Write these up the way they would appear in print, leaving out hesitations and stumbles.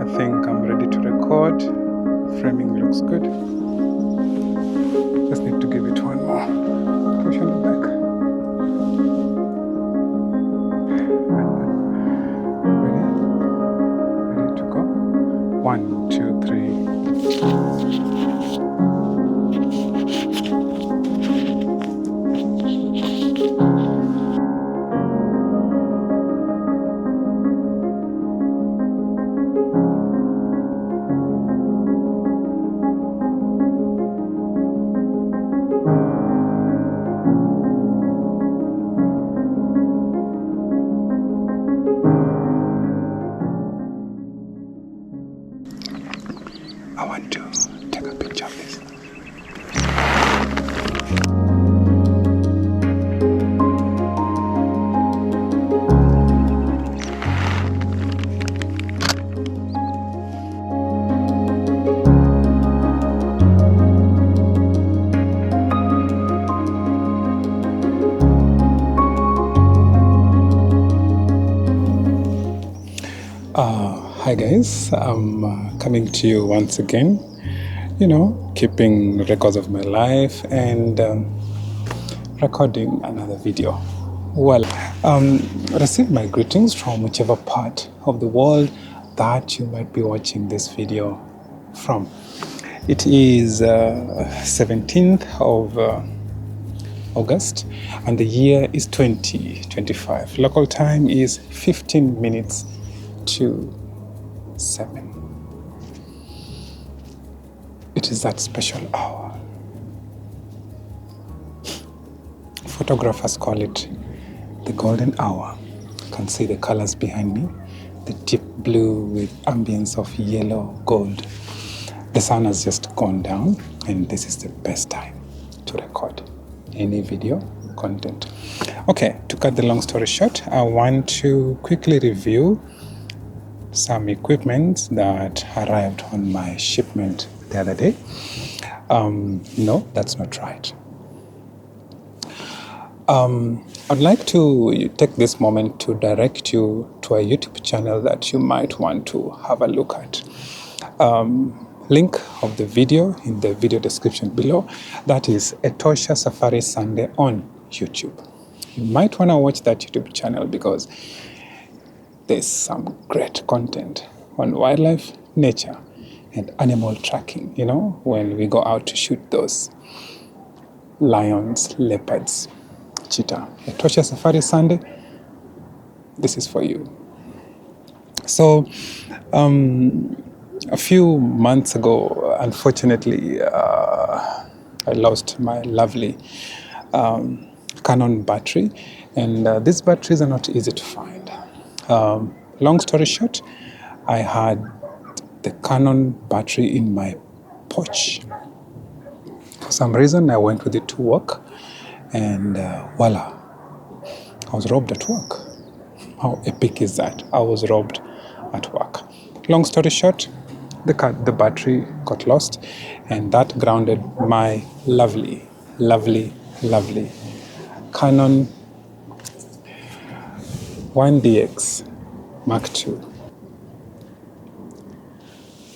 I think I'm ready to record. Framing looks good. Just need to give it one more push on the back. Ready to go. 1, 2, 3. I want to take a picture of this. Hi guys, I'm coming to you once again, keeping records of my life and recording another video. Well, receive my greetings from whichever part of the world that you might be watching this video from. It is 17th of August and the year is 2025. Local time is 15 minutes to 7. It is that special hour. Photographers call it the golden hour. You can see the colors behind me, the deep blue with ambience of yellow gold. The sun has just gone down and this is the best time to record any video content. Okay, to cut the long story short, I want to quickly review some equipment that arrived on my shipment the other day. No, that's not right. I'd like to take this moment to direct you to a YouTube channel that you might want to have a look at. Link of the video in the video description below. That is Etosha Safari Sunday on YouTube. You might want to watch that YouTube channel because there's some great content on wildlife, nature, and animal tracking, when we go out to shoot those lions, leopards, cheetah. Etosha Safari Sunday, this is for you. So, a few months ago, unfortunately, I lost my lovely Canon battery, and these batteries are not easy to find. Long story short, I had the Canon battery in my pouch. For some reason, I went with it to work, and voila, I was robbed at work. How epic is that? I was robbed at work. Long story short, the battery got lost, and that grounded my lovely, lovely, lovely Canon 1DX Mark II.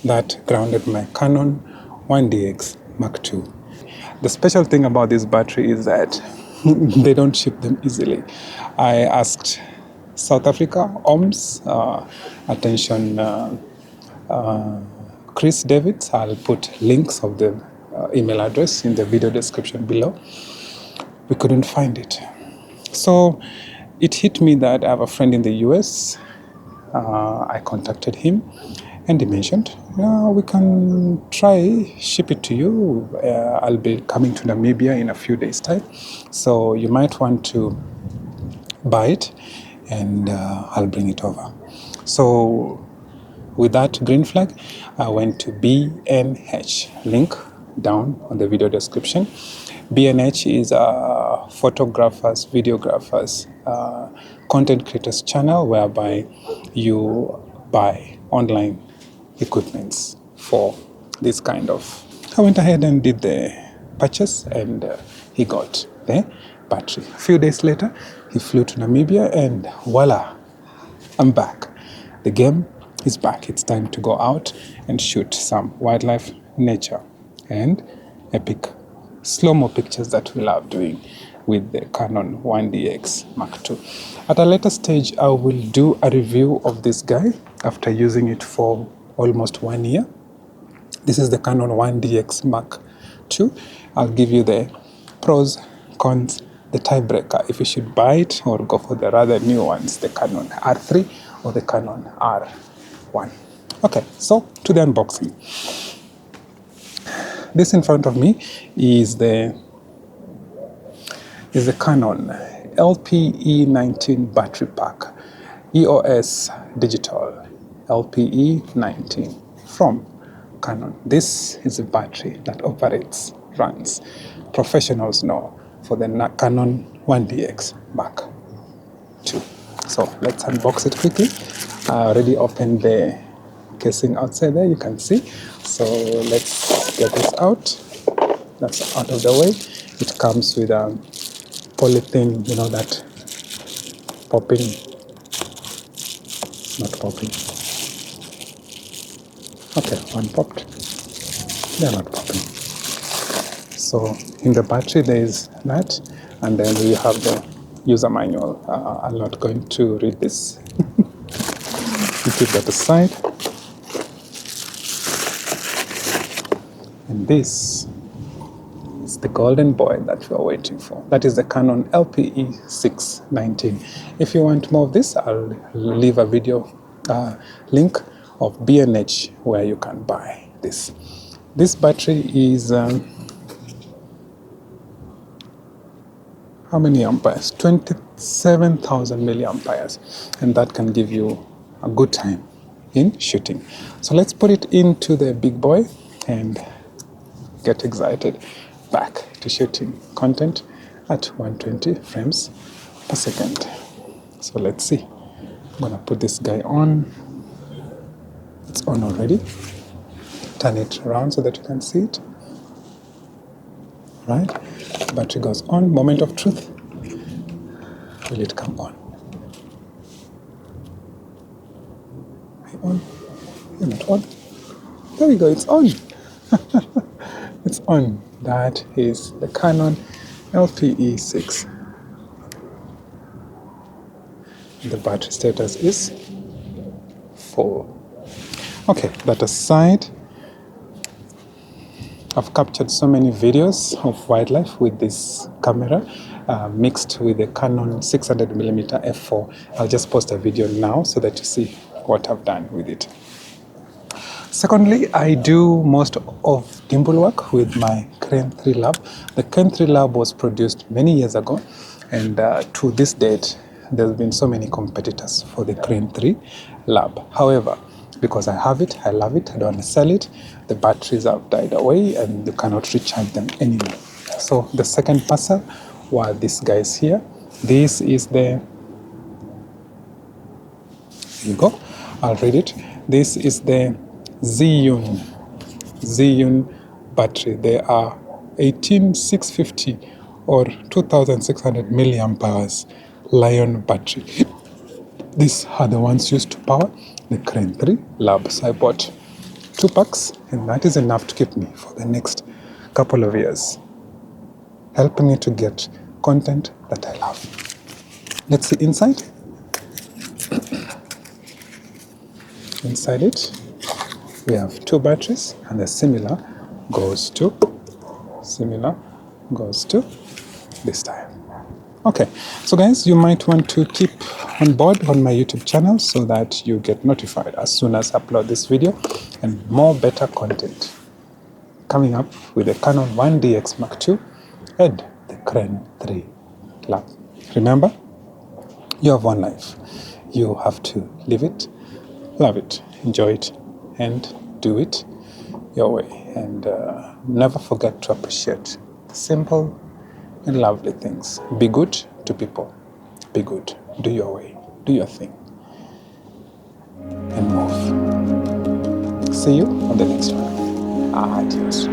That grounded my Canon 1DX Mark II. The special thing about this battery is that they don't ship them easily. I asked South Africa, OMS, attention Chris Davids. I'll put links of the email address in the video description below. We couldn't find it. So it hit me that I have a friend in the US. I contacted him and he mentioned, we can try ship it to you. I'll be coming to Namibia in a few days' time. So you might want to buy it and I'll bring it over. So with that green flag, I went to B&H, link down on the video description. B&H is a photographers, videographers, content creators channel whereby you buy online equipments for this kind of. I went ahead and did the purchase and he got the battery. A few days later, he flew to Namibia and voila, I'm back. The game is back. It's time to go out and shoot some wildlife, nature, and epic slow-mo pictures that we love doing with the Canon 1DX Mark II. At a later stage, I will do a review of this guy after using it for almost 1 year. This is the Canon 1DX Mark II. I'll give you the pros, cons, the tiebreaker, if you should buy it or go for the rather new ones, the Canon R3 or the Canon R1. Okay, so to the unboxing. This in front of me is the Canon LP-E19 Battery Pack, EOS Digital LPE19 from Canon. This is a battery that runs. Professionals know for the Canon 1DX Mark II. So let's unbox it quickly. I already opened the casing outside there, you can see. So let's get this out. That's out of the way. It comes with a polythene, you know, that popping, not popping. Okay, one popped. They're not popping. So in the battery there is that, and then we have the user manual. I'm not going to read this. We keep that aside. And this is the golden boy that we are waiting for. That is the Canon LPE16. If you want more of this, I'll leave a video link of B&H where you can buy this. This battery is how many amperes? 27,000 milliamperes, and that can give you a good time in shooting. So let's put it into the big boy and get excited back to shooting content at 120 frames per second. So let's see. I'm gonna put this guy on. It's on already. Turn it around so that you can see it. Right? Battery goes on. Moment of truth. Will it come on? Are you on? You're not on. There we go. It's on. It's on. That is the Canon LPE6. The battery status is full. Okay, that aside, I've captured so many videos of wildlife with this camera, mixed with the Canon 600mm f4. I'll just post a video now so that you see what I've done with it. Secondly, I do most of gimbal work with my Crane 3 Lab. The Crane 3 Lab was produced many years ago, and to this date, there's been so many competitors for the Crane 3 Lab. However, because I have it, I love it, I don't want to sell it, the batteries have died away and you cannot recharge them anymore. So the second parcel were these guys here. This is the, here you go, I'll read it. This is the Zhiyun battery. They are 18650 or 2600 milliamperes Lion battery. These are the ones used to power the Crane 3 Lab. So I bought 2 packs, and that is enough to keep me for the next couple of years, helping me to get content that I love. Let's see inside. Inside it, we have 2 batteries, and the similar goes to this time. Okay, so guys, you might want to keep on board on my YouTube channel so that you get notified as soon as I upload this video, and more better content coming up with the Canon 1DX Mark II and the Crane 3 Lab. Remember, you have one life. You have to live it, love it, enjoy it, and do it your way. And never forget to appreciate the simple and lovely things. Be good to people. Be good. Do your way. Do your thing. And move. See you on the next one. Adios.